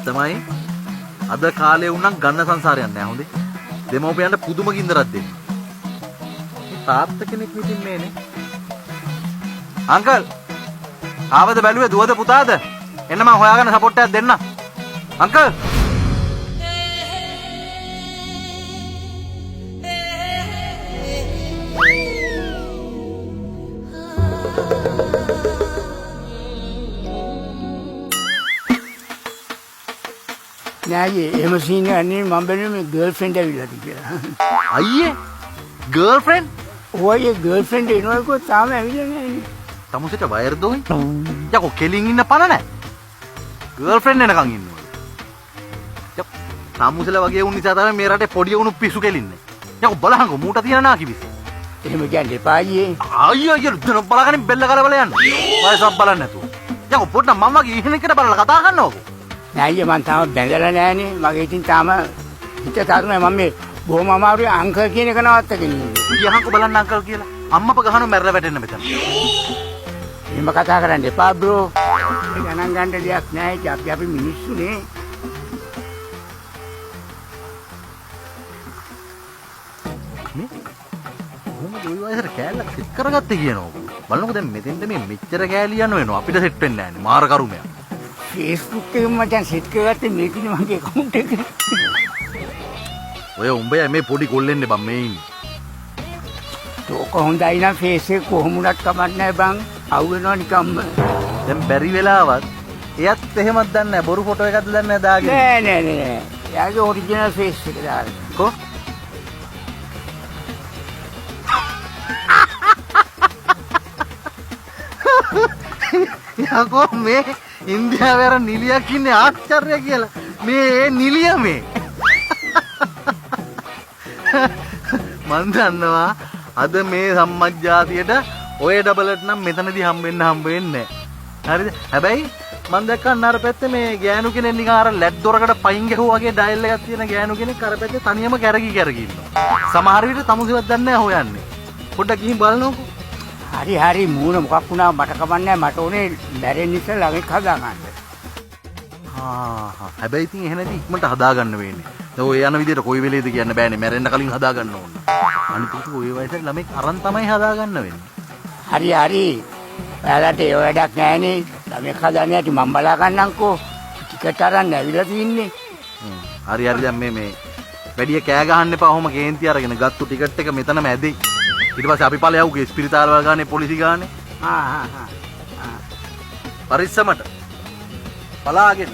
තමයි අද කාලේ වුණනම් ගන්න සංසාරයක් නෑ හොඳේ. දෙමෝපියන්ට පුදුම ගින්දරක් දෙන්න. මේ තාත්ත කෙනෙක් විදිහින් මේනේ. අංකල් ආවද බැලුවේ දුවද පුතාද? එන්න මම හොයාගෙන සපෝට් එකක් දෙන්න. අංකල් නෑ එහෙම සීන් ගන්නේ මම බැලුවේ මේ ගර්ල්ෆ්‍රෙන්ඩ් ඇවිල්ලාද කියලා. අයියේ ගර්ල්ෆ්‍රෙන්ඩ්? ඔය ගර්ල්ෆ්‍රෙන්ඩ් එනවකෝ තාම ඇවිල්ලා නෑනේ. තමුසෙට වයර් දොයි? යකෝ කෙලින් ඉන්න පණ නෑ. ගර්ල්ෆ්‍රෙන්ඩ් එනකන් ඉන්නවා. යකෝ තමුසෙලා වගේ උන් නිසා තමයි මේ රටේ පොඩි උණු පිස්සු කෙලින්නේ. යකෝ බලහංකෝ මූට තියන නා කිවිස. එහෙම කියන්න එපා අයියේ. අයියෝ දුන බලගනින් බෙල්ල කරවල යන්න. වයසක් බලන්න නැතුව. යකෝ පොඩ්ඩක් මම වගේ ඉහෙනෙකට බලලා කතා කරනවකෝ. නෑ මං තාම බැඳලා නෑනේ. මගේ ඉතින් තාම හිත තරුණයි. මම මේ බොහොම අමාරුයි අංකල් කියන එක නවත්තගෙන ඉන්නේ. යහංකෝ බලන්න අංකල් කියලා. අම්මප ගහනවා මැරලා වැටෙන්න මෙතන. එහෙම කතා කරන්න එපා බ්‍රෝ. ඒ ගණන් ගන්න දෙයක් නෑ. ඒක අපි මිනිස්සුනේ. මේ කොහොමද ওই වයසට කෑල්ලක් සෙට් කරගත්තේ කියනෝ. බලන්නකෝ දැන් මෙතෙන්ට මේ මෙච්චර කෑලි යන වෙනවා. අපිට සෙට් වෙන්නේ නෑනේ. මාර කරුමයක්. Facebook එකේ මචං සෙට් කරගත්තේ මේකනේ මගේ account එක. ඔය උඹයා මේ පොඩි කොල්ලෙන්නේ බං මේ ඉන්නේ. තෝක හොඳයි නම් ෆේස් එක කොහොමුණත් කමක් නැහැ බං. අවු වෙනවා නිකම්ම. දැන් බැරි වෙලාවත් එයත් එහෙමත් දන්නේ නැහැ. බොරු ෆොටෝ එකක්ද දන්නේ නැහැ දාගෙන. නෑ. එයාගේ ඔරිජිනල් ෆේස් එක දාන්න. කො? යකෝ මේ ඉන්දියාවේ අර නිලියක් ඉන්නේ ආශ්චර්ය කියලා. මේ නිලිය මේ. මන් දන්නවා අද මේ සම්මජ්ජාතියට ඔය ඩබලට් නම් මෙතනදී හම්බ වෙන්නේ නැහැ. හරිද? හැබැයි මම දැක්කන් අර පැත්තේ මේ ගෑනු කෙනෙක් නිකන් අර ලැඩ් දොරකට පයින් ගැහුවා වගේ ඩයල් එකක් තියෙන ගෑනු කෙනෙක් අර පැත්තේ තනියම කැරකි ඉන්නවා. සමහර විට තමුසෙවත් දන්නේ නැහැ හොයන්නේ. පොඩ්ඩක් ගිහින් බලනකො. හරි මූණ මොකක් වුණා මට කමන්නේ මට උනේ මැරෙන්න ඉස්සෙල්ලා ළඟට හදා ගන්න. හැබැයි ඉතින් එහෙනම් ඉක්මනට හදා ගන්න වෙන්නේ. දැන් ඔය යන විදිහට කොයි වෙලේද කියන්න බෑනේ. මැරෙන්න කලින් හදා ගන්න ඕන. අනිත් එක ඔය වයසේ ළමෙක් අරන් තමයි හදා ගන්න වෙන්නේ. හරි. ඔයාලට ඒ වැඩක් නෑනේ. ළමෙක් හදන්නේ නැති මම බලා ගන්නම්කෝ. ටිකට් අරන් ඇවිල්ලා තින්නේ. හරි දැන් මේ වැඩිය කෑ ගහන්න එපා. ඔහොම කේන්ති අරගෙන ගත්තු ටිකට් එක මෙතනම ඇදෙයි. ඊට පස්සේ අපි ඵලයවුගේ ස්පිරිතාල වල ගානේ පොලිසි ගානේ. හා. පරිස්සමට. පලාගෙන